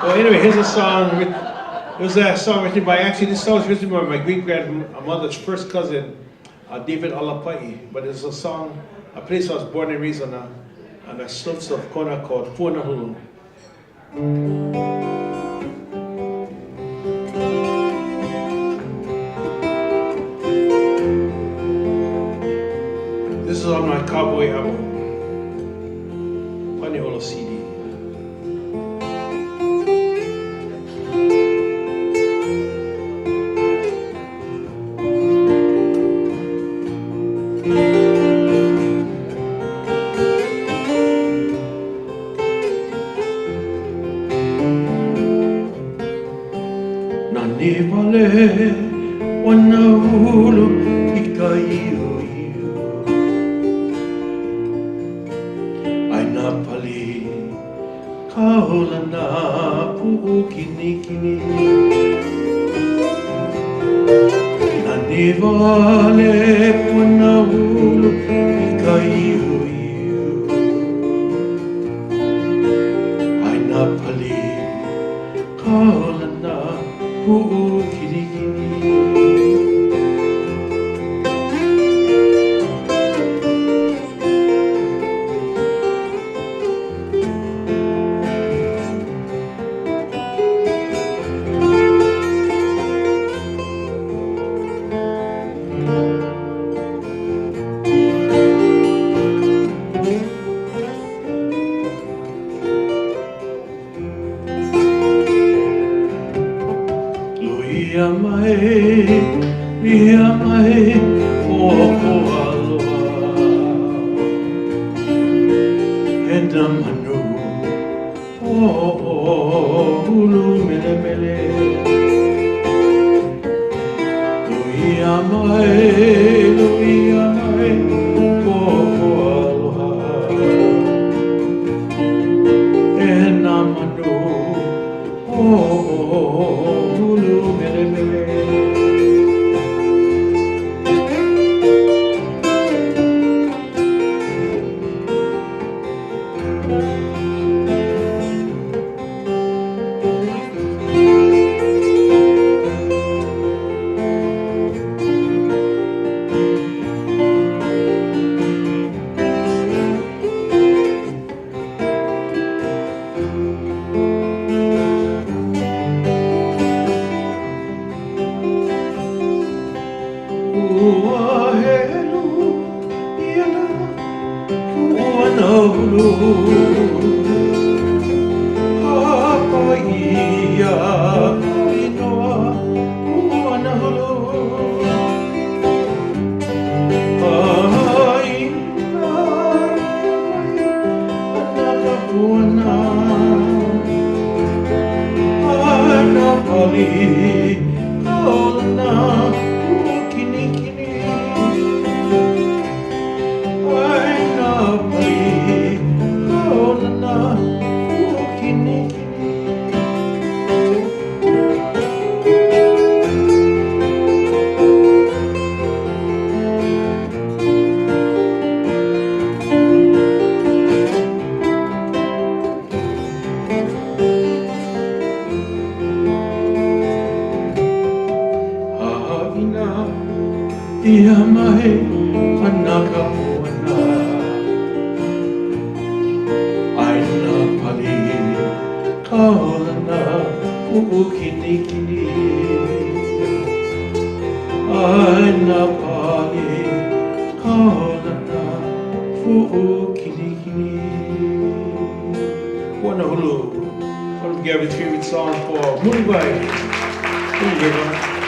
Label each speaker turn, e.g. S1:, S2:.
S1: Well, anyway, here's a song. It was a song written by, actually, this song was written by my great-grandmother's first cousin, David Alapai. But it's a song, a place I was born and raised on a slopes of Kona called Funahulu. This is on my Cowboy album, Paneolo CD. Nani vale wana hulu ikaiyo iyo aina pali kaula na pu'u kini kini Nani vale wana hulu ikaiyo iyo aina pali kaula na pu'u kini kini Ia mai, o aloha Hena manu, o hulu mele mele Ia mai, o aloha Hena manu, o hulu mele mele Ia mai manaka moana Aina pali kaolana pu'u kini kini Aina pali kaolana pu'u kini kini Punahulu, one of Gary's favorite songs for Muribai. Here you go.